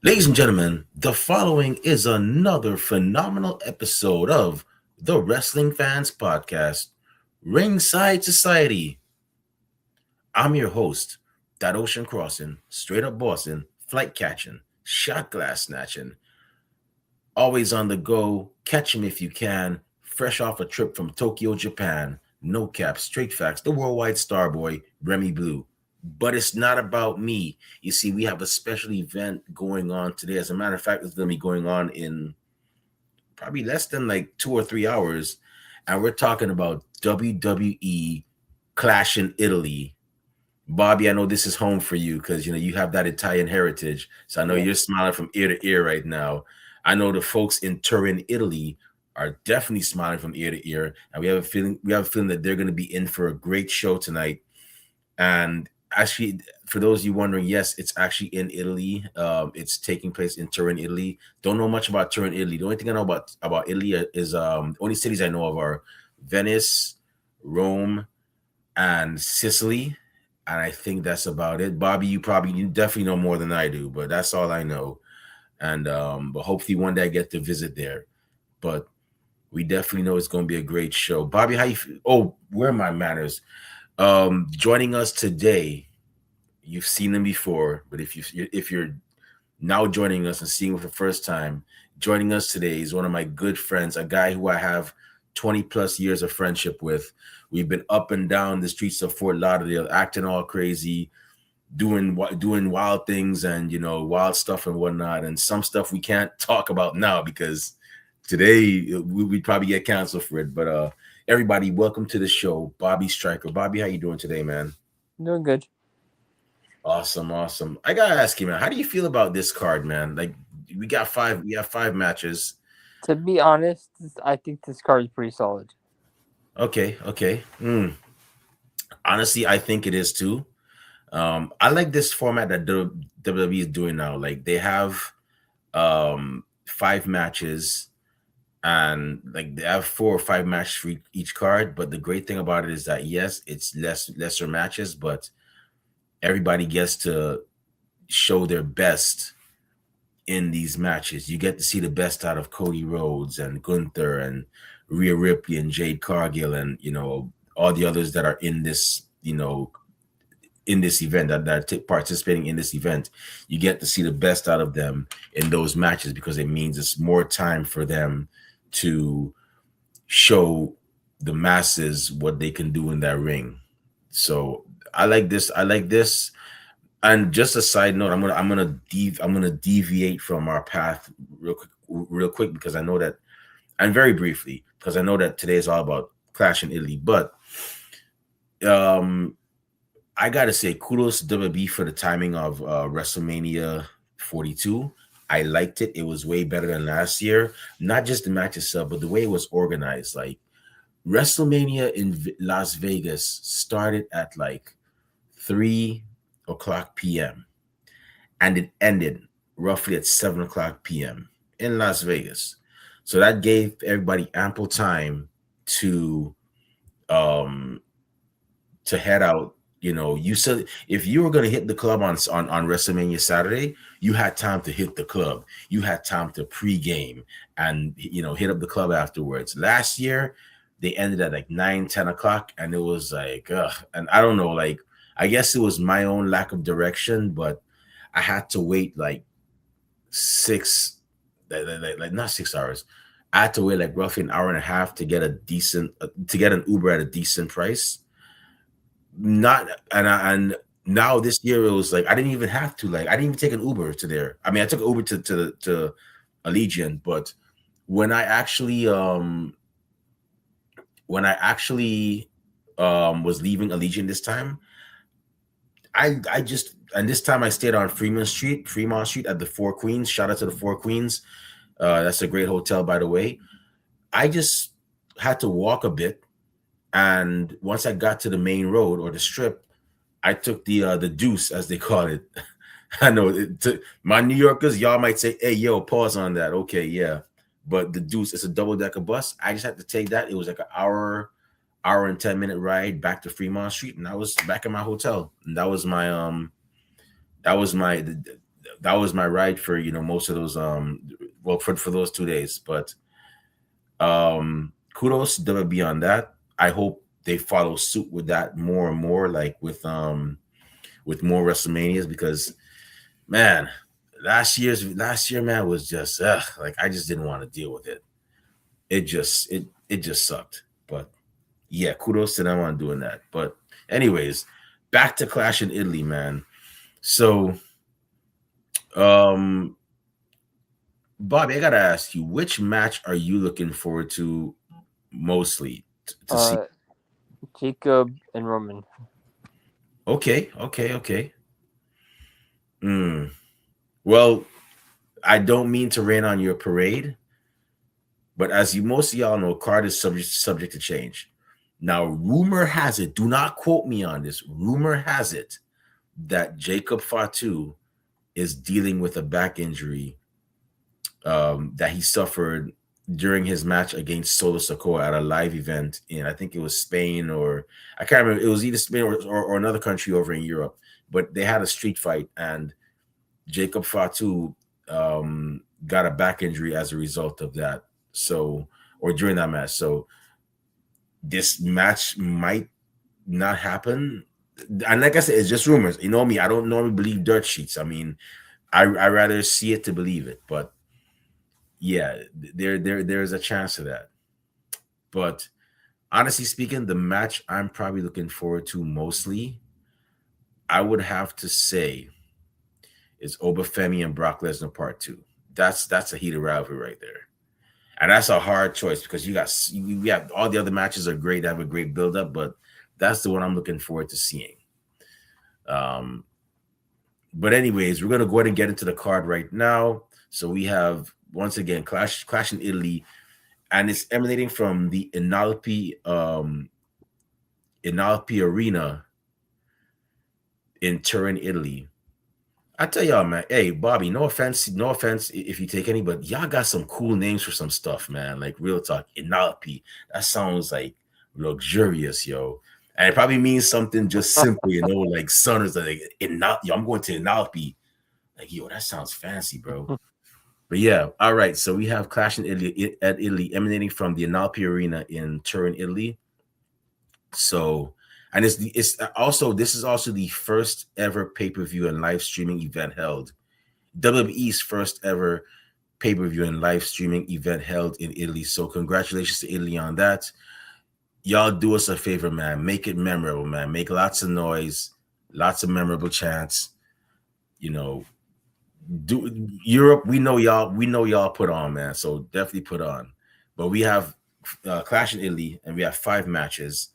Ladies and gentlemen, the following is another phenomenal episode of the Wrestling Fans Podcast, Ringside Society. I'm your host, that ocean crossing, straight up bossing, flight catching, shot glass snatching, always on the go, catch him if you can, fresh off a trip from Tokyo, Japan, no cap, straight facts, the worldwide starboy, Remy Blue. But it's not about me. You see, we have a special event going on today. As a matter of fact, it's going to be going on in probably less than like 2 or 3 hours. And we're talking about WWE Clash in Italy. Bobby, I know this is home for you because you have that Italian heritage. So I know you're smiling from ear to ear right now. I know the folks in Turin, Italy are definitely smiling from ear to ear. And we have a feeling that they're going to be in for a great show tonight. And actually, for those of you wondering, yes, it's actually in Italy. It's taking place in Turin, Italy. Don't know much about Turin, Italy. The only thing I know about Italy is only cities I know of are Venice, Rome, and Sicily. And I think that's about it. Bobby, you definitely know more than I do, but that's all I know. And but hopefully one day I get to visit there. But we definitely know it's going to be a great show. Bobby, how you? Oh, where are my manners? Joining us today, you've seen him before, but if you're now joining us and seeing him for the first time, joining us today is one of my good friends, a guy who I have 20 plus years of friendship with. We've been up and down the streets of Fort Lauderdale, acting all crazy, doing wild things and wild stuff and whatnot, and some stuff we can't talk about now because today we'd probably get canceled for it. But everybody, welcome to the show, Bobby Stryker. Bobby, how you doing today, man? Doing good. Awesome, awesome. I gotta ask you, man, how do you feel about this card, man? Like we have five matches. To be honest, I think this card is pretty solid. Okay, okay. Honestly, I think it is too. I like this format that WWE is doing now. Like they have five matches, and like they have 4 or 5 matches for each card. But the great thing about it is that yes, it's lesser matches, but everybody gets to show their best in these matches. You get to see the best out of Cody Rhodes and Gunther and Rhea Ripley and Jade Cargill and all the others that are in this in this event that are participating in this event. You get to see the best out of them in those matches because it means it's more time for them to show the masses what they can do in that ring. So I like this. I like this. And just a side note, I'm gonna deviate from our path real quick because I know that, and very briefly because I know that today is all about Clash in Italy. But um, I gotta say kudos to WWE for the timing of WrestleMania 42. I liked it. It was way better than last year. Not just the match itself, but the way it was organized. Like WrestleMania in Las Vegas started at like 3 o'clock p.m. and it ended roughly at 7 o'clock p.m. in Las Vegas. So that gave everybody ample time to um head out. You said if you were going to hit the club on WrestleMania Saturday, you had time to hit the club. You had time to pregame and hit up the club afterwards. Last year, they ended at like 9, 10 o'clock, and it was like, ugh. And I don't know, like I guess it was my own lack of direction, but I had to wait like six, like not 6 hours. I had to wait like roughly an hour and a half to get to get an Uber at a decent price. Not and now this year it was like I didn't even have to, like I didn't even take an Uber to there. I mean, I took an Uber to Allegiant, but when I actually was leaving Allegiant this time, I just and this time I stayed on Fremont Street at the Four Queens. Shout out to the Four Queens. That's a great hotel, by the way. I just had to walk a bit, and once I got to the main road or the strip, I took the Deuce, as they call it. I know my New Yorkers, y'all might say, "Hey, yo, pause on that." Okay, yeah, but the Deuce is a double decker bus. I just had to take that. It was like an hour and 10 minute ride back to Fremont Street, and I was back in my hotel. And that was my that was my ride for most of those well for those 2 days. But kudos to WWE on that. I hope they follow suit with that more and more, like with more WrestleManias, because man, last year, man, was just like I just didn't want to deal with it. It just sucked. But yeah, kudos to them on doing that. But anyways, back to Clash in Italy, man. So um Bobby, I gotta ask you, which match are you looking forward to mostly to see? Uh, Jacob and Roman. Okay, okay, okay. Mm. Well, I don't mean to rain on your parade, but as you most of y'all know, card is subject to change. Now, rumor has it, do not quote me on this. Rumor has it that Jacob Fatu is dealing with a back injury that he suffered during his match against Solo Sokoa at a live event in, I think it was Spain, or I can't remember. It was either Spain or another country over in Europe. But they had a street fight, and Jacob Fatu got a back injury as a result of that. So, or during that match. So, this match might not happen. And like I said, it's just rumors. You know me, I don't normally believe dirt sheets. I mean, I rather see it to believe it. But yeah, there's a chance of that. But honestly speaking, the match I'm probably looking forward to mostly, I would have to say, is Obafemi and Brock Lesnar Part Two. That's a heated rivalry right there, and that's a hard choice because you have all the other matches are great, they have a great build up, but that's the one I'm looking forward to seeing. Um, but anyways, we're gonna go ahead and get into the card right now. So we have once again Clash in Italy, and it's emanating from the Inalpi Arena in Turin, Italy. I tell y'all, man. Hey, Bobby, no offense if you take any, but y'all got some cool names for some stuff, man. Like real talk, Inalpi. That sounds like luxurious, yo. And it probably means something just simple, like sun is like Inalpi. I'm going to Inalpi. Like, yo, that sounds fancy, bro. But yeah, all right. So we have Clash in Italy emanating from the Inalpi Arena in Turin, Italy. So, and this is also the first ever pay per view and live streaming event held. WWE's first ever pay per view and live streaming event held in Italy. So, congratulations to Italy on that. Y'all do us a favor, man. Make it memorable, man. Make lots of noise, lots of memorable chants. You know, do Europe. We know y'all put on, man. So definitely put on. But we have Clash in Italy, and we have 5 matches.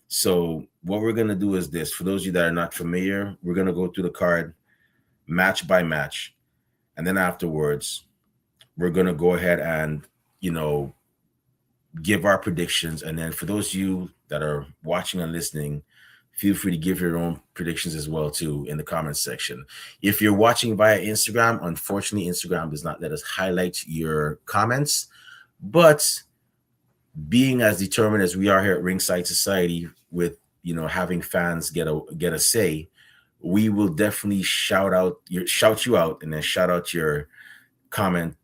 So what we're gonna do is this. For those of you that are not familiar, we're gonna go through the card match by match, and then afterwards, we're gonna go ahead and you know give our predictions. And then for those of you that are watching and listening, feel free to give your own predictions as well too in the comments section. If you're watching via Instagram, unfortunately, Instagram does not let us highlight your comments, but being as determined as we are here at Ringside Society with having fans get a say, we will definitely shout you out and then shout out your comment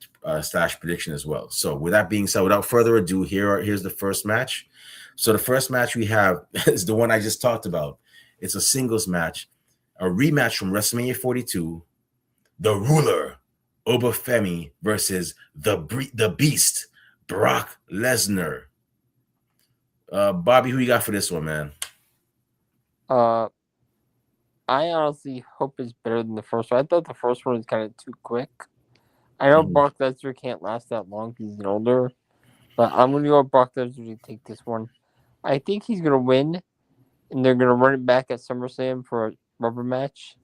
slash prediction as well. So with that being said, without further ado, here's the first match. So the first match we have is the one I just talked about. It's a singles match, a rematch from WrestleMania 42. The Ruler, Obafemi versus the Beast, Brock Lesnar. Bobby, who you got for this one, man? Uh, I honestly hope it's better than the first one. I thought the first one was kind of too quick. I know Mhm. Brock Lesnar can't last that long because he's older, but I'm gonna go with Brock Lesnar to take this one. I think he's gonna win, and they're gonna run it back at SummerSlam for a rubber match,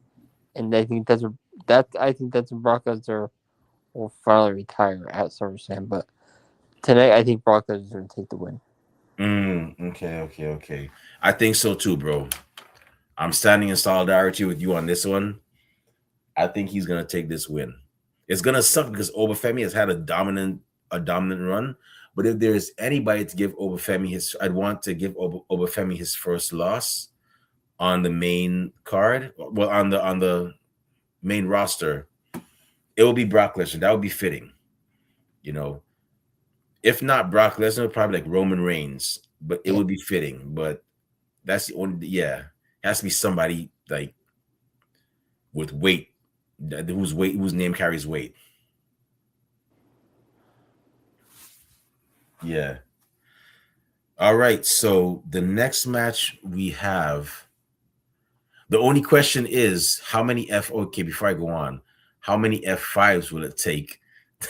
and I think that's when Brock Lesnar will finally retire at SummerSlam. But tonight, I think Brock Lesnar is gonna take the win. Okay. I think so too, bro. I'm standing in solidarity with you on this one. I think he's gonna take this win. It's gonna suck because Obafemi has had a dominant a dominant run. But if there's anybody to give Obafemi his, I'd want to give Obafemi his first loss on the main card. Well, on the main roster, it will be Brock Lesnar. That would be fitting, you know. If not Brock Lesnar, probably like Roman Reigns, but it Yeah. would be fitting. But that's the only, yeah, it has to be somebody like with weight, whose name carries weight. Yeah. All right. So the next match we have, the only question is how many okay, before I go on, how many F5s will it take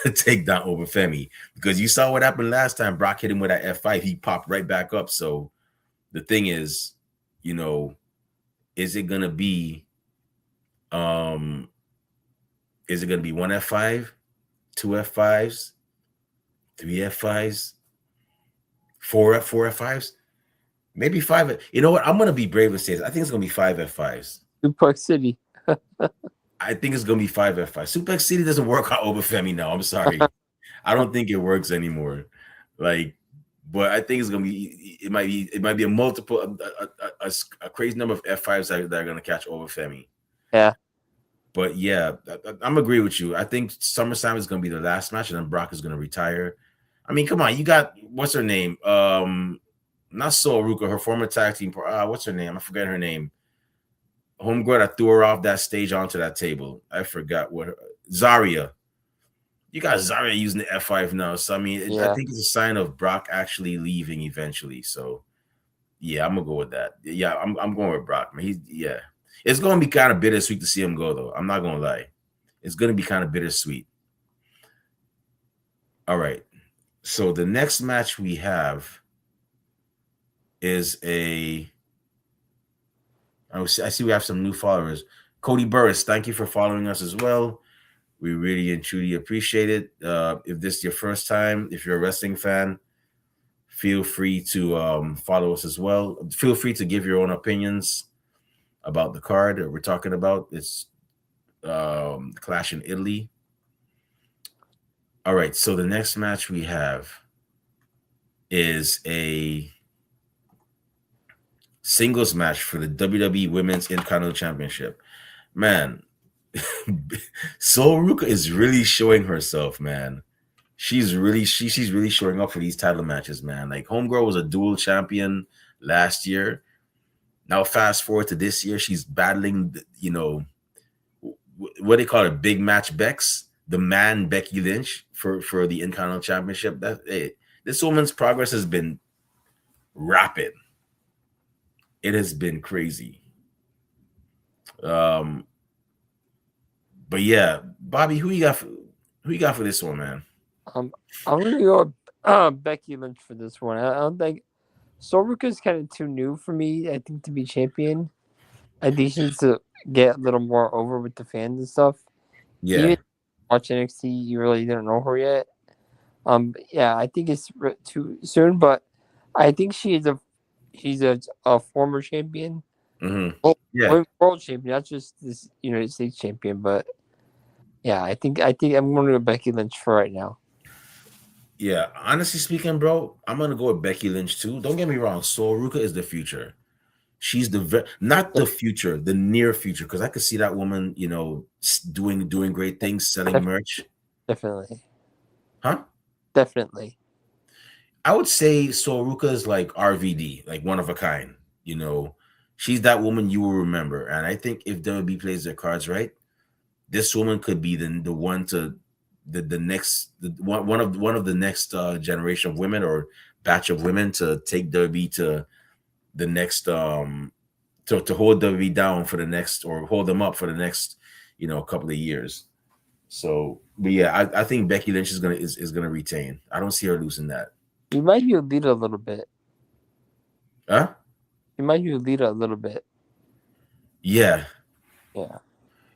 to take down Overfemi? Because you saw what happened last time. Brock hit him with that F5. He popped right back up. So the thing is, you know, is it gonna be um is it gonna be one F5, two F5s, three F5s, four F5s? Maybe five. You know what? I'm gonna be brave and say this. I think it's gonna be five F5s. Suplex City. I think it's gonna be five F5. Suplex City doesn't work on Obafemi now. I'm sorry. I don't think it works anymore. Like, but I think it's gonna be. It might be a multiple, a crazy number of F5s that are gonna catch Obafemi. Yeah. But yeah, I'm agree with you. I think SummerSlam is gonna be the last match, and then Brock is gonna retire. I mean, come on, you got what's her name? Not Soul Ruka, her former tag team. What's her name? I forget her name. Homegirl that threw her off that stage onto that table. I forgot what her, Zarya. You got Zarya using the F5 now. So I mean, I Yeah. think it's a sign of Brock actually leaving eventually. So yeah, I'm gonna go with that. Yeah, I'm going with Brock, man. It's gonna be kind of bittersweet to see him go, though. I'm not gonna lie. It's gonna be kind of bittersweet. All right. So the next match we have is I see we have some new followers. Cody Burris, thank you for following us as well. We really and truly appreciate it. If this is your first time, if you're a wrestling fan, feel free to follow us as well. Feel free to give your own opinions about the card that we're talking about. It's Clash in Italy. All right, so the next match we have is a singles match for the WWE Women's Intercontinental Championship. Man, Soul Ruka is really showing herself, man. She's really showing up for these title matches, man. Like Homegirl was a dual champion last year. Now fast forward to this year, she's battling, what they call it, big match Bex, the man Becky Lynch for the Intercontinental Championship. This woman's progress has been rapid. It has been crazy. Um, but yeah, Bobby, who you got for this one, man? I'm gonna go Becky Lynch for this one. I don't think Sorika's kind of too new for me. I think to be champion. I think she needs to get a little more over with the fans and stuff. Yeah. Even watch NXT, you really didn't know her yet. Yeah, I think it's too soon, but I think she's a former champion. Mm-hmm. Oh, Yeah. world champion, not just this United States champion. But yeah, I think I'm going to go Becky Lynch for right now. Yeah, honestly speaking, bro, I'm gonna go with Becky Lynch too. Don't get me wrong, Soul Ruka is the future. She's not the future, the near future, because I could see that woman, doing great things, selling merch. Definitely. Huh? Definitely. I would say Soul Ruka is like RVD, like one of a kind. She's that woman you will remember. And I think if WWE plays their cards right, this woman could be the one to the next one of the next generation of women or batch of women to take WWE to the next to hold WWE down for the next, or hold them up for the next couple of years. So, but yeah, I think Becky Lynch is gonna retain. I don't see her losing that. You might be a leader a little bit. Huh? You might be a leader a little bit. Yeah. Yeah.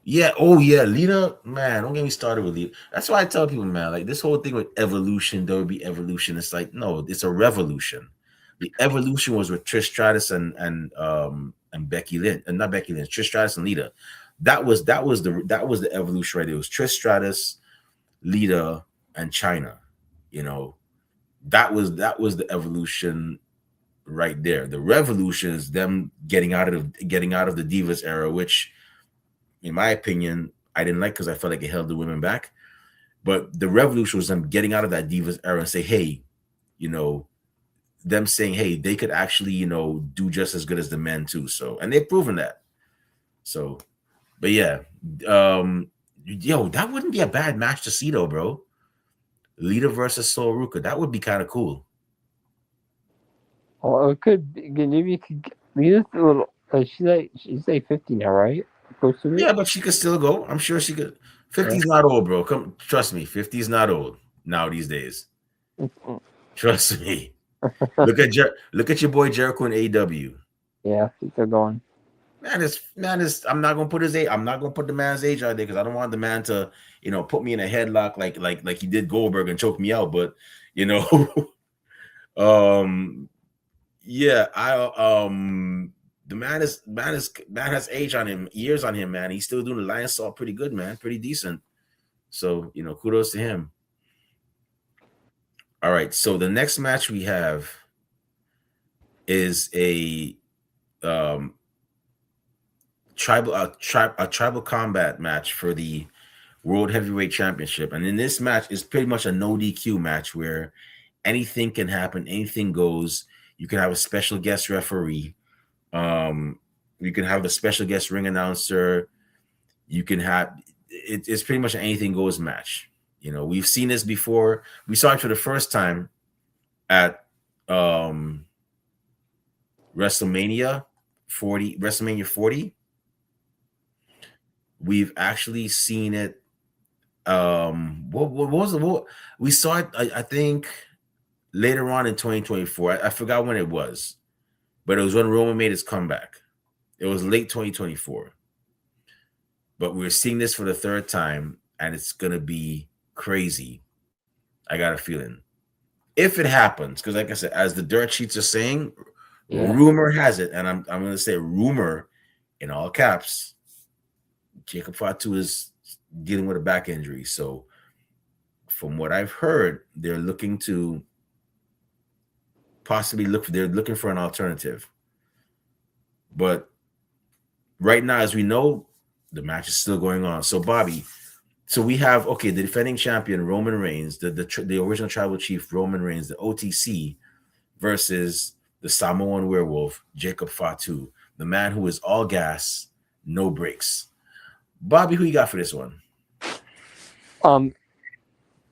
Yeah. Oh yeah, Lita, man, don't get me started with Lita. That's why I tell people, man, like this whole thing with evolution, there would be evolution. It's like, no, it's a revolution. The evolution was with Trish Stratus and Becky Lynch, and not Becky Lynch, Trish Stratus and Lita. That was the evolution right there. It was Trish Stratus, Lita, and China. You know, that was the evolution right there. The revolution is them getting out of the Divas era, which, in my opinion, I didn't like because I felt like it held the women back. But the revolution was them getting out of that Divas era and say, hey, you know, them saying, hey, they could actually, do just as good as the men too. So, and they've proven that. So, but yeah, yo, that wouldn't be a bad match to see though, bro. Lita versus Sol Ruka, that would be kind of cool. Or it could maybe it could be a little. She's like 50 now, right? Close to it. Yeah, but she could still go. I'm sure she could. Yeah. 50's not old, bro. Come, trust me. 50's not old now these days. Trust me. Look at your boy Jericho in AEW. Yeah, she's still going. Man is. I'm not gonna put his age. I'm not gonna put the man's age out there because I don't want the man to, put me in a headlock like he did Goldberg and choke me out. But you know, um, yeah, the man has age on him, years on him, man. He's still doing the lion salt pretty good, man, pretty decent. So kudos to him. All right, so the next match we have is um a tribal combat match for the World Heavyweight Championship. And in this match is pretty much a no DQ match where anything can happen, anything goes. You can have a special guest referee. Um, you can have a special guest ring announcer. You can have it's pretty much an anything goes match. We've seen this before. We saw it for the first time at um WrestleMania 40, WrestleMania 40. We've actually seen it. What was it? We saw it, I think, later on in 2024. I forgot when it was, but it was when Roman made his comeback. It was late 2024. But we're seeing this for the third time, and it's gonna be crazy. I got a feeling. If it happens, because like I said, as the dirt sheets are saying, Yeah. rumor has it, and I'm gonna say rumor in all caps, Jacob Fatu is dealing with a back injury. So from what I've heard, they're looking to possibly they're looking for an alternative. But right now, as we know, the match is still going on. So Bobby, so we have, okay, the defending champion Roman Reigns, the original tribal chief Roman Reigns, the OTC, versus the Samoan werewolf Jacob Fatu, the man who is all gas, no brakes. Bobby, who you got for this one? Um,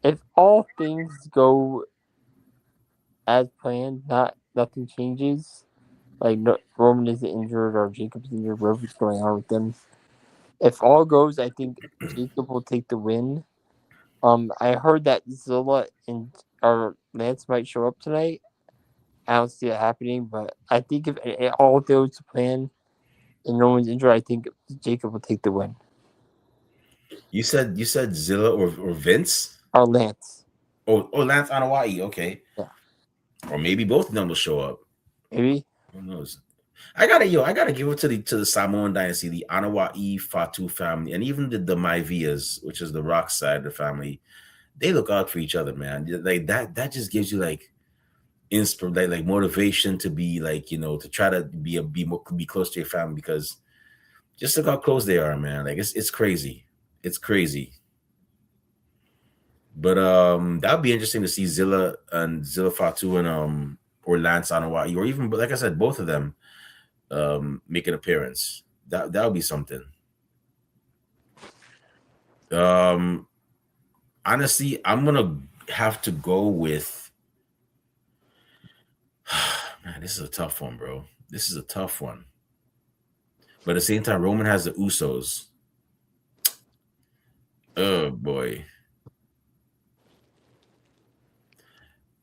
if all things go as planned, nothing changes. Like no, Roman isn't injured or Jacob's injured, whatever's going on with them. If all goes, I think Jacob will take the win. I heard that Zilla and or Lance might show up tonight. I don't see it happening, but I think if it all goes to plan and no one's injured, I think Jacob will take the win. You said Zilla or Vince? Or Lance. Oh, Lance Anoa'i, okay. Yeah. Or maybe both of them will show up. Maybe. Who knows? I gotta give it to the Samoan dynasty, the Anoa'i Fatu family, and even the Maivias, which is the Rock side of the family. They look out for each other, man. Like that just gives you like like motivation to be like, to try to be close to your family, because just look how close they are, man. Like it's crazy. It's crazy. But that would be interesting to see Zilla Fatu and or Lance Anoa'i, or even, but like I said, both of them make an appearance. That would be something. Um Honestly, I'm gonna have to go with man, this is a tough one, bro. This is a tough one. But at the same time, Roman has the Usos. Oh boy.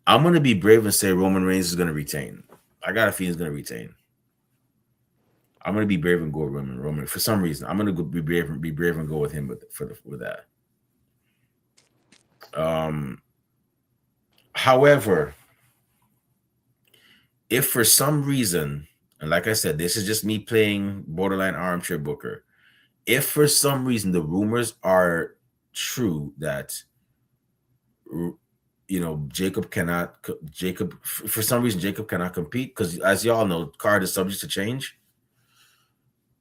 I'm gonna be brave and say Roman Reigns is gonna retain. I got a feeling he's gonna retain. I'm gonna be brave and go with Roman. For some reason, I'm gonna be brave and go with him with that. Um, However, if for some reason, and like I said, this is just me playing borderline armchair booker. If for some reason the rumors are true that Jacob, for some reason, Jacob cannot compete because, as y'all know, card is subject to change.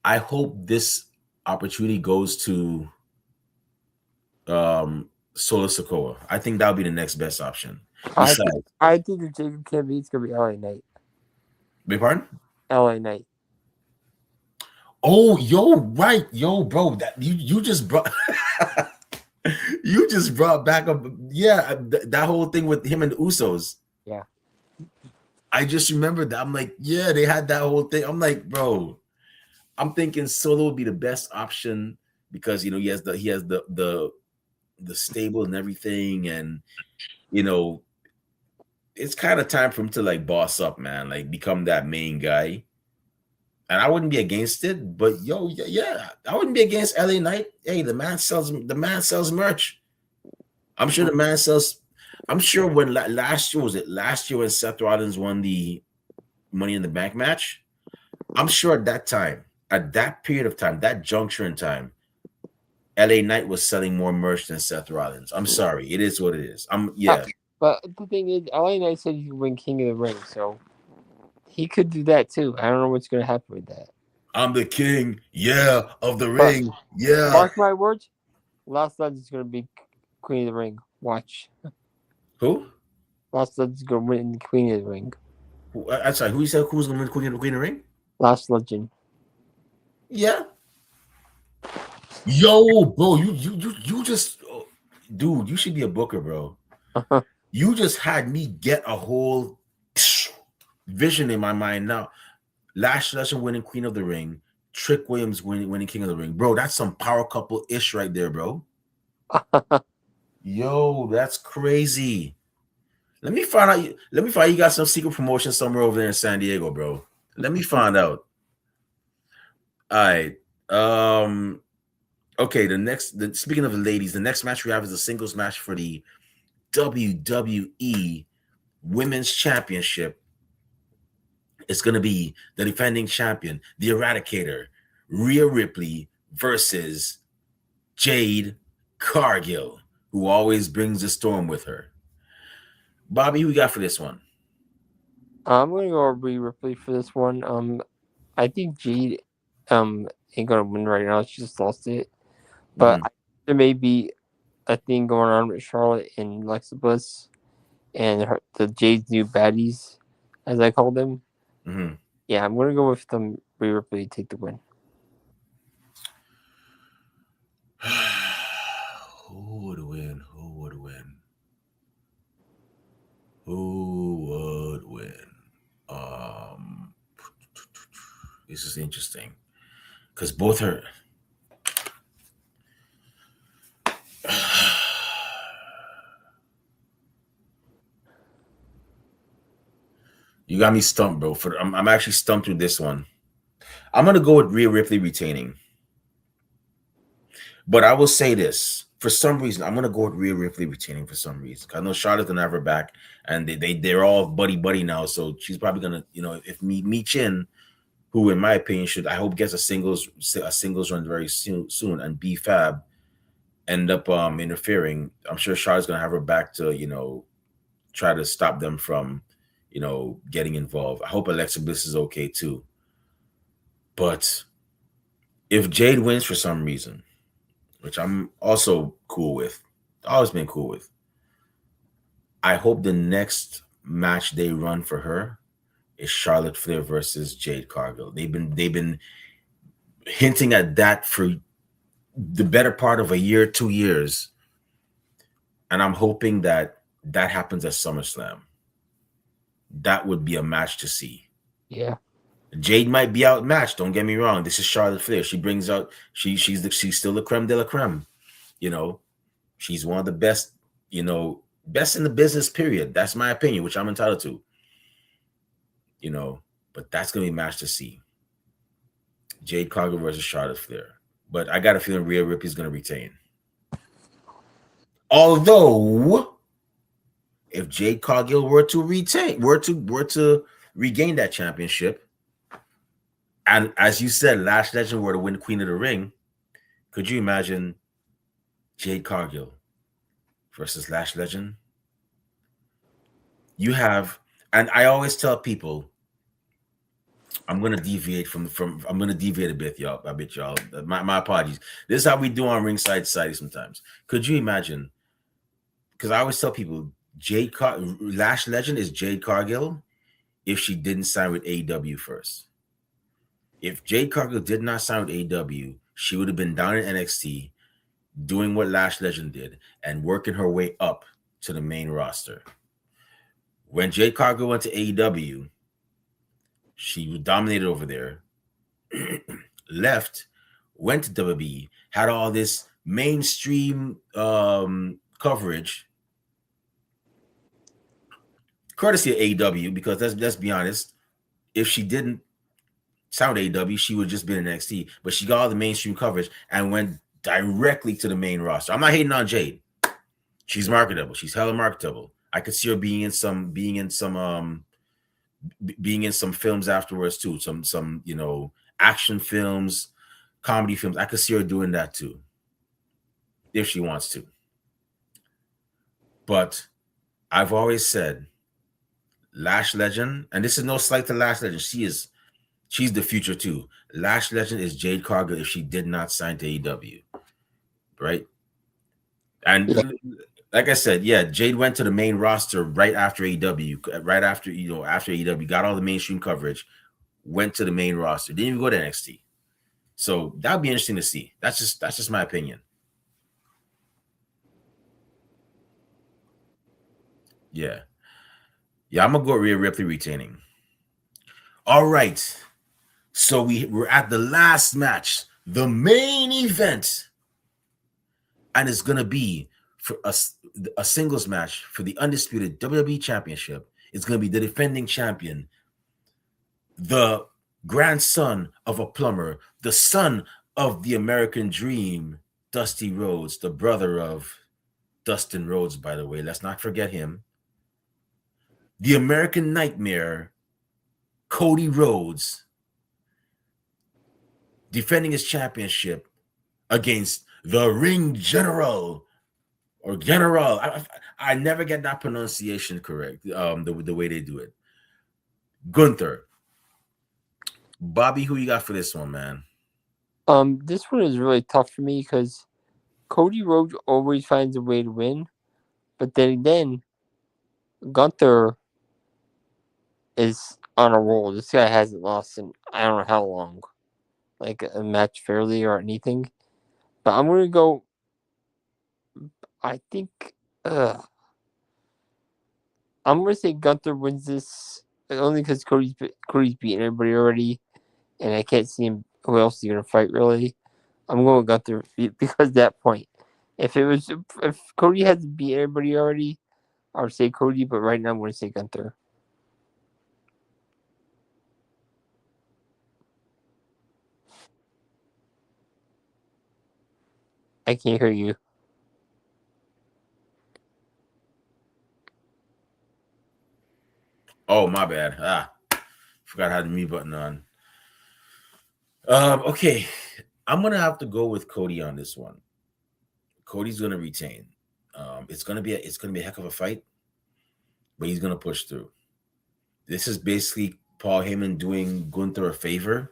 I hope this opportunity goes to Solo Sokoa. I think that'll be the next best option. I think Besides, I think if Jacob can't beat, it's gonna be LA Knight. beg pardon? LA Knight. Oh, yo, bro, that you just brought you just brought back up, yeah, that whole thing with him and the Usos. Yeah. I just remembered that. I'm like, yeah, they had that whole thing. I'm like, bro, I'm thinking Solo would be the best option because he has the stable and everything, and you know, it's kind of time for him to like boss up, man, like become that main guy. And I wouldn't be against it, but yo, yeah, I wouldn't be against LA Knight. Hey, the man sells merch. I'm sure the man sells. I'm sure when last year, was it last year when Seth Rollins won the Money in the Bank match? I'm sure at that period of time, that juncture in time, LA Knight was selling more merch than Seth Rollins. I'm sorry, it is what it is. Yeah. But the thing is, LA Knight said he could win King of the Ring, so he could do that too. I don't know what's gonna happen with that. I'm the king, yeah, of the But ring, yeah. mark my words, Lost Legends is gonna be Queen of the Ring. Watch. Who? Lost Legends is gonna win Queen of the Ring. I'm sorry. Who you said who's gonna win Queen of the Ring? Lost Legend. Yeah. Yo, bro, you just, dude, you should be a booker, bro. You just had me get a whole vision in my mind now. Lash Legend winning Queen of the Ring, Trick Williams winning King of the Ring, bro. That's some power couple ish right there, bro. Yo, that's crazy. Let me find out. You got some secret promotion somewhere over there in San Diego, bro. Let me find out. All right. Okay. Speaking of the ladies, the next match we have is a singles match for the WWE Women's Championship. It's going to be the defending champion, the Eradicator, Rhea Ripley versus Jade Cargill, who always brings the storm with her. Bobby, who we got for this one? I'm gonna go Rhea Ripley for this one. I think Jade ain't gonna win right now. She just lost it, but there may be a thing going on with Charlotte and Alexa Bliss and the Jade's new baddies, as I call them. Mm-hmm. Yeah, I'm gonna go with them. Rhea Ripley to take the win. Who would win? Who would win? This is interesting because both are. You got me stumped, bro. I'm actually stumped with this one. I'm gonna go with Rhea Ripley retaining, but I will say this: for some reason, I'm gonna go with Rhea Ripley retaining. For some reason, I know Charlotte's gonna have her back, and they're all buddy now. So she's probably gonna, if Mi Chin, who in my opinion I hope gets a singles run very soon, and B Fab end up interfering. I'm sure Charlotte's gonna have her back to try to stop them from getting involved. I hope Alexa Bliss is okay too. But if Jade wins for some reason, which I'm also cool with, always been cool with, I hope the next match they run for her is Charlotte Flair versus Jade Cargill. They've been hinting at that for the better part of a year, 2 years, and I'm hoping that happens at SummerSlam. That would be a match to see. Yeah. Jade might be outmatched. Don't get me wrong. This is Charlotte Flair. She brings out. She's still the creme de la creme. She's one of the best. Best in the business. Period. That's my opinion, which I'm entitled to. But that's gonna be a match to see. Jade Cargill versus Charlotte Flair. But I got a feeling Rhea Ripley's gonna retain. Although, if Jade Cargill were to regain that championship, and as you said, Lash Legend were to win Queen of the Ring, could you imagine Jade Cargill versus Lash Legend? You have, and I always tell people, I'm gonna deviate from I'm gonna deviate a bit, y'all. I bet y'all. My apologies. This is how we do on Ringside Society sometimes. Could you imagine? Because I always tell people, Lash Legend is Jade Cargill if she didn't sign with AEW first. If Jade Cargill did not sign with AEW, she would have been down in NXT doing what Lash Legend did and working her way up to the main roster. When Jade Cargill went to AEW, she dominated over there, left, went to WWE, had all this mainstream coverage, courtesy of AEW, because let's be honest, if she didn't sign with AEW, she would have just been in NXT. But she got all the mainstream coverage and went directly to the main roster. I'm not hating on Jade. She's marketable. She's hella marketable. I could see her being in some films afterwards too. Some action films, comedy films. I could see her doing that too if she wants to. But I've always said Lash Legend, and this is no slight to Lash Legend. She's the future too. Lash Legend is Jade Cargill if she did not sign to AEW, right? Yeah. And like I said, yeah, Jade went to the main roster right after AEW, right after after AEW got all the mainstream coverage, went to the main roster, didn't even go to NXT. So that'd be interesting to see. That's just my opinion. Yeah, yeah, I'm gonna go Rhea Ripley retaining. All right, so we're at the last match, the main event, and it's gonna be for a singles match for the undisputed WWE Championship. It's gonna be the defending champion, the grandson of a plumber, the son of the American Dream, Dusty Rhodes, the brother of Dustin Rhodes, by the way. Let's not forget him. The American Nightmare, Cody Rhodes, defending his championship against the Ring General or General. I never get that pronunciation correct. The way they do it. Gunther. Bobby, who you got for this one, man? This one is really tough for me because Cody Rhodes always finds a way to win, but then again, Gunther is on a roll. This guy hasn't lost in I don't know how long, like a match fairly or anything. But I'm gonna go. I think. Uh, I'm gonna say Gunther wins this only because Cody's beaten everybody already, and I can't see him. Who else is gonna fight really? I'm going Gunther because that point. If Cody hasn't beat everybody already, I would say Cody. But right now I'm gonna say Gunther. I can't hear you. Oh, my bad. Forgot how the mute button on. Okay, I'm gonna have to go with Cody on this one. Cody's gonna retain. It's gonna be a heck of a fight, but he's gonna push through. This is basically Paul Heyman doing Gunther a favor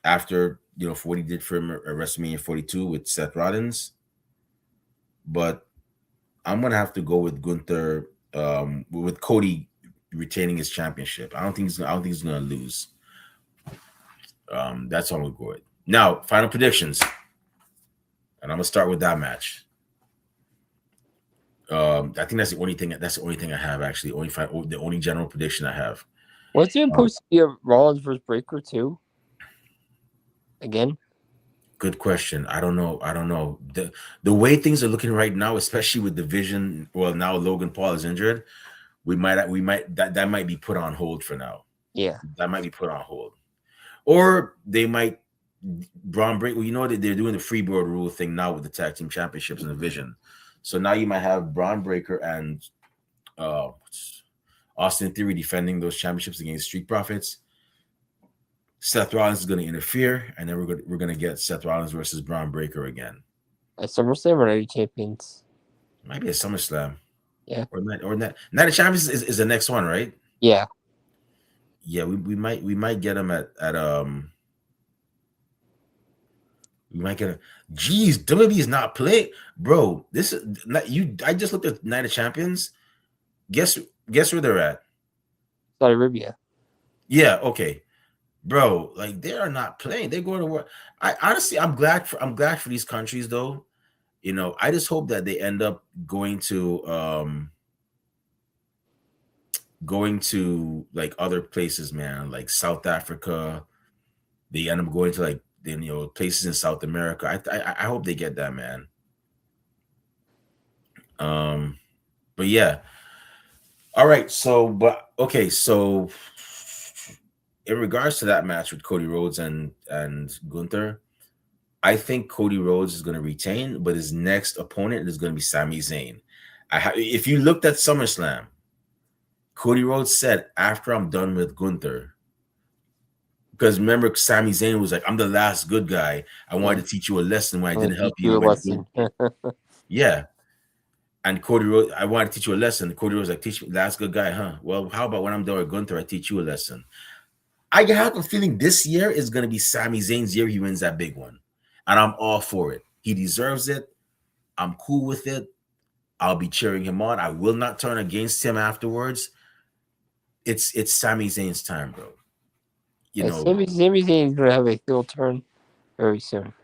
after for what he did for him at WrestleMania 42 with Seth Rollins. But I'm gonna have to go with Gunther, with Cody retaining his championship. I don't think he's gonna lose. That's all I'm gonna go with. Now, final predictions, and I'm gonna start with that match. I think that's the only thing. That's the only thing I have actually. The only general prediction I have. Was it Um, supposed to be a Rollins versus Breaker too? Again? Good question. I don't know. I don't know. The way things are looking right now, especially with division. Well, now Logan Paul is injured. We might that might be put on hold for now. Yeah. That might be put on hold, or they might Braun Break. Well, you know that they're doing the freeboard rule thing now with the tag team championships and the division. So now you might have Braun Breaker and uh, Austin Theory defending those championships against Street Profits. Seth Rollins is going to interfere, and then we're gonna get Seth Rollins versus Braun Breaker again. At SummerSlam or are you champions? Might be a SummerSlam. Yeah. or Night of Champions is the next one, right? Yeah. Yeah, we might get him at we might get him. Jeez, WWE is not play, bro. This is not you. I just looked at Night of Champions. Guess guess where they're at? Saudi Arabia. Yeah, okay, bro. Like they are not playing. They're going to work. I honestly, I'm glad for these countries though. I just hope that they end up going to like other places, man, like South Africa. They end up going to like then places in South America. I hope they get that, man. Um, but yeah. All right. So, but okay. So, in regards to that match with Cody Rhodes and Gunther, I think Cody Rhodes is going to retain, but his next opponent is going to be Sami Zayn. If you looked at SummerSlam, Cody Rhodes said, "After I'm done with Gunther." Because remember, Sami Zayn was like, "I'm the last good guy. I Yeah. wanted to teach you a lesson when I I'm gonna didn't help teach you you a when you." lesson. Yeah, and Cody Rhodes, I want to teach you a lesson. Cody Rhodes like, "Teach me, last good guy, huh? Well, how about when I'm done with Gunther, I teach you a lesson." I have a feeling this year is going to be Sami Zayn's year. He wins that big one, and I'm all for it. He deserves it. I'm cool with it. I'll be cheering him on. I will not turn against him afterwards. It's Sami Zayn's time, bro. You And know, Sami Zayn is gonna have a heel turn very soon.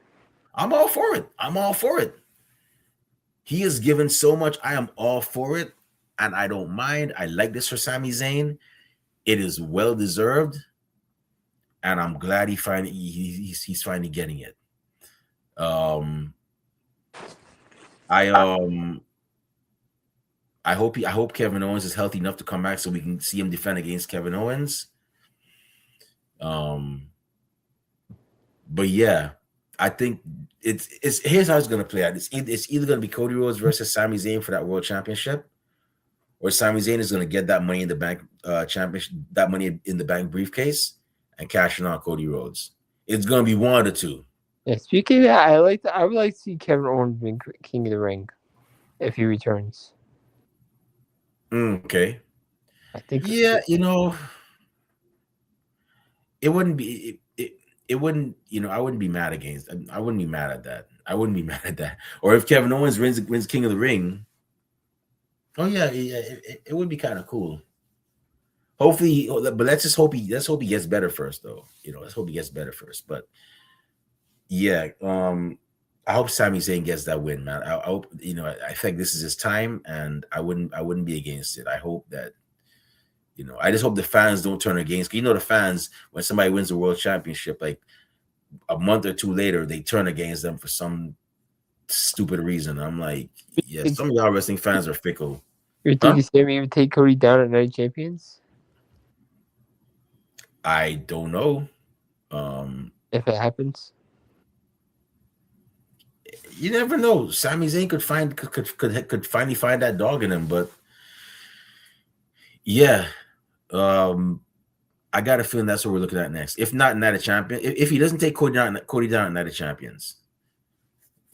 I'm all for it. I'm all for it. He has given so much. I am all for it, and I don't mind. I like this for Sami Zayn. It is well deserved, and I'm glad he's finally getting it. Um, I I hope Kevin Owens is healthy enough to come back so we can see him defend against Kevin Owens. Um, but yeah, I think it's here's how it's gonna play out. It's either gonna be Cody Rhodes versus Sami Zayn for that world championship, or Sami Zayn is gonna get that money in the bank championship, that money in the bank briefcase, and cash it on Cody Rhodes. It's gonna be one of the two. Yeah, speaking of that, I would like to see Kevin Owens being King of the Ring if he returns. Okay. I think Yeah, it wouldn't be it wouldn't I wouldn't be mad against I wouldn't be mad at that. I wouldn't be mad at that. Or if Kevin Owens wins King of the Ring, oh yeah, yeah, it would be kind of cool. Hopefully, but let's hope he gets better first, though. Let's hope he gets better first. But yeah, I hope Sami Zayn gets that win, man. I hope I think this is his time, and I wouldn't be against it. I hope that I just hope the fans don't turn against. The fans when somebody wins the world championship, like a month or two later, they turn against them for some stupid reason. I'm like, yeah, it's, some of y'all wrestling fans are fickle, you're huh? thinking Sami would take Cody down at Night of Champions I don't know. Um, if it happens. you never know. Sami Zayn could finally find that dog in him, but yeah, um, I got a feeling that's what we're looking at next. If not Night of Champion, if he doesn't take Cody down at Night of Champions,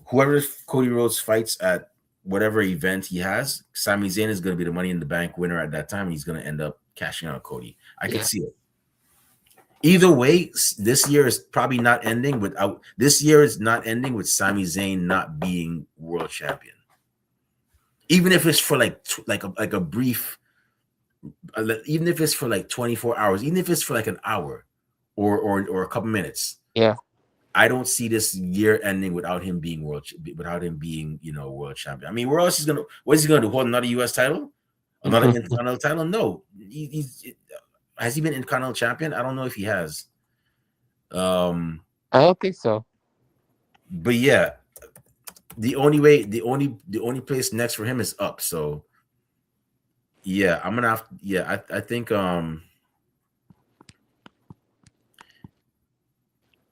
whoever Cody Rhodes fights at whatever event he has, Sami Zayn is going to be the Money in the Bank winner at that time. And he's going to end up cashing out Cody. I could Yeah. see it. Either way, this year is probably not ending without. This year is not ending with Sami Zayn not being world champion. Even if it's for like a brief, even if it's for like 24 hours, even if it's for like an hour, or a couple minutes, Yeah. I don't see this year ending without him being world champion. I mean, where else he's gonna? What is he gonna do? Hold another U.S. title, another Intercontinental title? No, has he been Intercontinental champion? I don't know if he has. Um, I don't think so. but yeah, the only place next for him is up. So yeah, I'm gonna have. Yeah, I think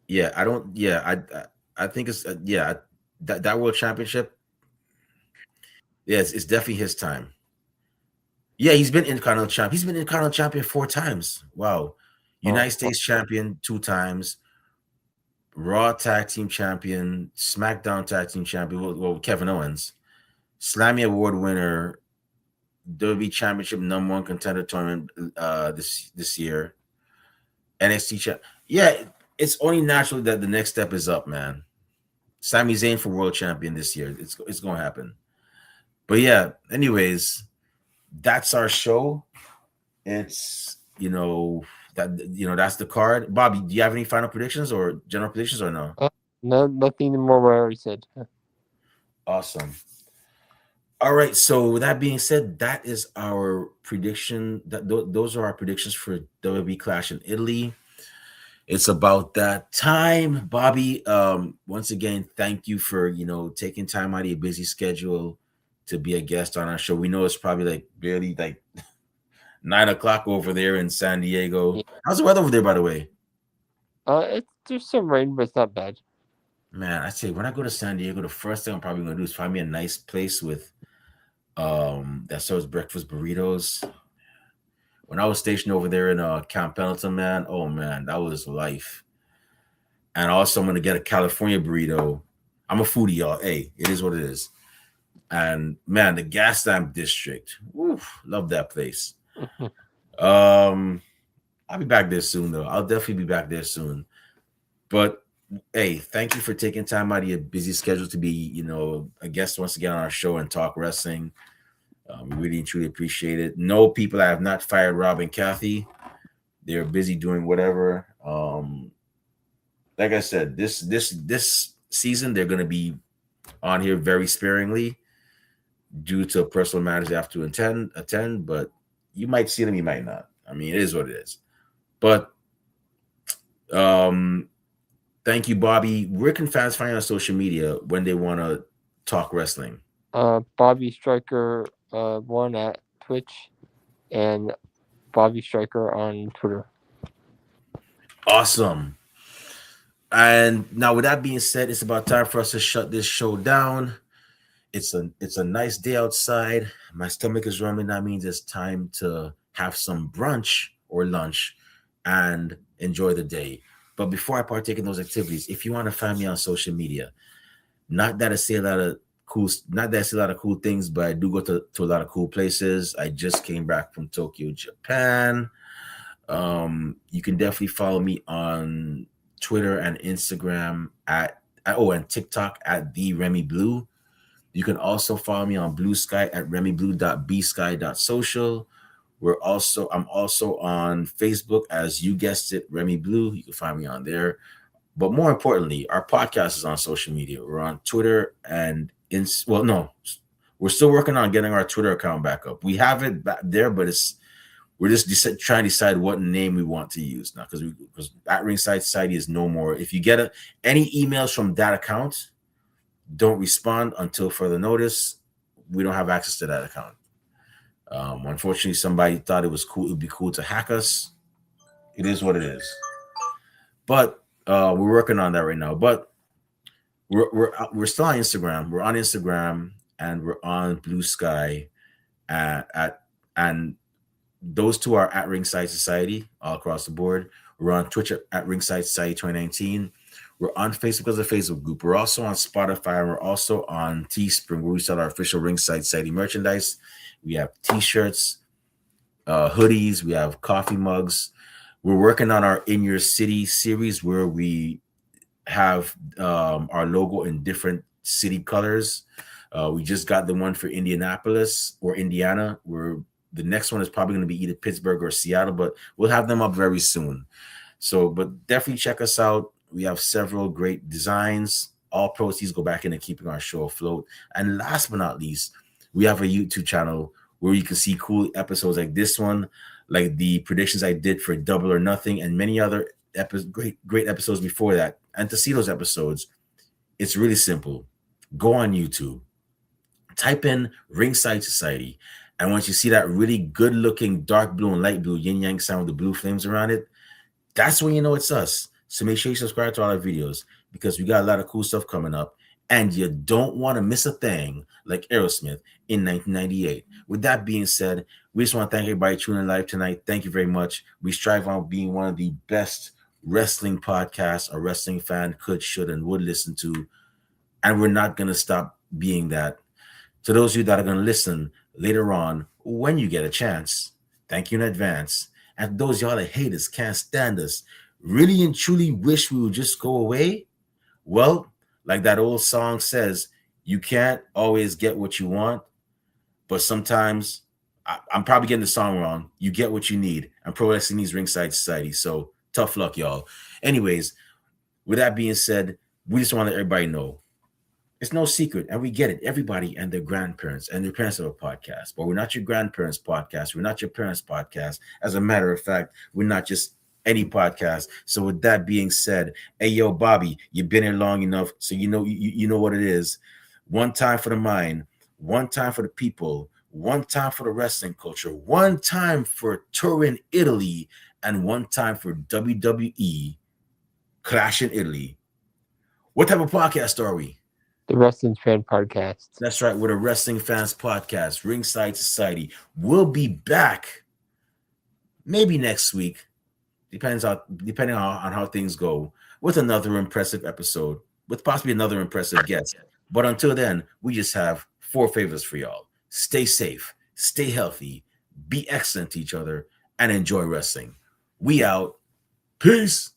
yeah, I don't. Yeah, I think it's yeah, that world championship. Yes, it's definitely his time. Yeah, he's been Intercontinental champ. He's been Intercontinental champion 4 times. Wow. Oh, United States champion 2 times, Raw tag team champion, SmackDown tag team champion. Well, Kevin Owens, Slammy Award winner, WWE Championship #1 contender tournament this year. NXT champ. Yeah, it's only natural that the next step is up, man. Sami Zayn for world champion this year. It's gonna happen. But yeah, anyways, that's our show. It's that's the card. Bobby, do you have any final predictions or general predictions or no? No, nothing more. What I already said. Awesome. All right. So with that being said, that is our prediction. Those are our predictions for WWE Clash in Italy. It's about that time, Bobby. Once again, thank you for taking time out of your busy schedule to be a guest on our show. We know it's probably like barely like 9 o'clock over there in San Diego. Yeah. How's the weather over there, by the way? There's some rain, but it's not bad. Man, I say when I go to San Diego, the first thing I'm probably gonna do is find me a nice place with that serves breakfast burritos. When I was stationed over there in Camp Pendleton, man, oh man, that was life. And also, I'm gonna get a California burrito. I'm a foodie, y'all. Hey, it is what it is. And man, the gas stamp district, woof, love that place. Um, I'll be back there soon, though. I'll definitely be back there soon. But hey, thank you for taking time out of your busy schedule to be, a guest once again on our show and talk wrestling. We really and truly appreciate it. No, people, I have not fired Rob and Kathy. They're busy doing whatever. Like I said, this season they're going to be on here very sparingly due to personal matters they have to attend. But you might see them, you might not. I mean, it is what it is. But thank you, Bobby. Where can fans find you on social media when they want to talk wrestling? Bobby Stryker 1 at Twitch, and Bobby Stryker on Twitter. Awesome. And now, with that being said, it's about time for us to shut this show down. It's a nice day outside. My stomach is rumbling. That means it's time to have some brunch or lunch and enjoy the day. But before I partake in those activities, if you want to find me on social media, not that I say a lot of cool things, but I do go to a lot of cool places. I just came back from Tokyo, Japan. You can definitely follow me on Twitter and Instagram and TikTok at the Remy Blue. You can also follow me on Blue Sky at remyblue.bsky.social. I'm also on Facebook as you guessed it, Remy Blue. You can find me on there. But more importantly, our podcast is on social media. We're on Twitter and we're still working on getting our Twitter account back up. We have it back there, but we're just trying to decide what name we want to use now because at Ringside Society is no more. If you get any emails from that account, don't respond until further notice. We don't have access to that account. Unfortunately, somebody thought it would be cool to hack us. It is what it is. But we're working on that right now. But we're still on Instagram. We're on Instagram and we're on Blue Sky and those two are at Ringside Society all across the board. We're on Twitch at Ringside Society 2019. We're on Facebook as a Facebook group. We're also on Spotify. And we're also on Teespring, where we sell our official Ringside Society merchandise. We have T-shirts, hoodies. We have coffee mugs. We're working on our In Your City series, where we have our logo in different city colors. We just got the one for Indianapolis or Indiana. The next one is probably going to be either Pittsburgh or Seattle, but we'll have them up very soon. So, but definitely check us out. We have several great designs. All proceeds go back into keeping our show afloat. And last but not least, we have a YouTube channel where you can see cool episodes like this one, like the predictions I did for Double or Nothing, and many other great episodes before that. And to see those episodes, it's really simple. Go on YouTube, type in Ringside Society. And once you see that really good looking dark blue and light blue yin yang sign with the blue flames around it, that's when you know it's us. So make sure you subscribe to all our videos because we got a lot of cool stuff coming up. And you don't want to miss a thing like Aerosmith in 1998. With that being said, we just want to thank everybody tuning in live tonight. Thank you very much. We strive on being one of the best wrestling podcasts a wrestling fan could, should, and would listen to. And we're not going to stop being that. To those of you that are going to listen, later on when you get a chance. Thank you in advance. And those y'all that hate us, can't stand us, really and truly wish we would just go away. Well, like that old song says, you can't always get what you want, but sometimes I'm probably getting the song wrong. You get what you need, and pro wrestling needs ringside society. So tough luck, y'all. Anyways, with that being said, we just want to let everybody know it's no secret, and we get it. Everybody and their grandparents and their parents have a podcast, but we're not your grandparents' podcast. We're not your parents' podcast. As a matter of fact, we're not just any podcast. So, with that being said, hey yo, Bobby, you've been here long enough, so you know what it is. One time for the mind, one time for the people, one time for the wrestling culture, one time for touring Italy, and one time for WWE Clash in Italy. What type of podcast are we? The Wrestling Fan Podcast. That's right. We're the Wrestling Fans Podcast, Ringside Society. We'll be back maybe next week, depending on how things go, with another impressive episode, with possibly another impressive guest. But until then, we just have four favors for y'all. Stay safe, stay healthy, be excellent to each other, and enjoy wrestling. We out. Peace.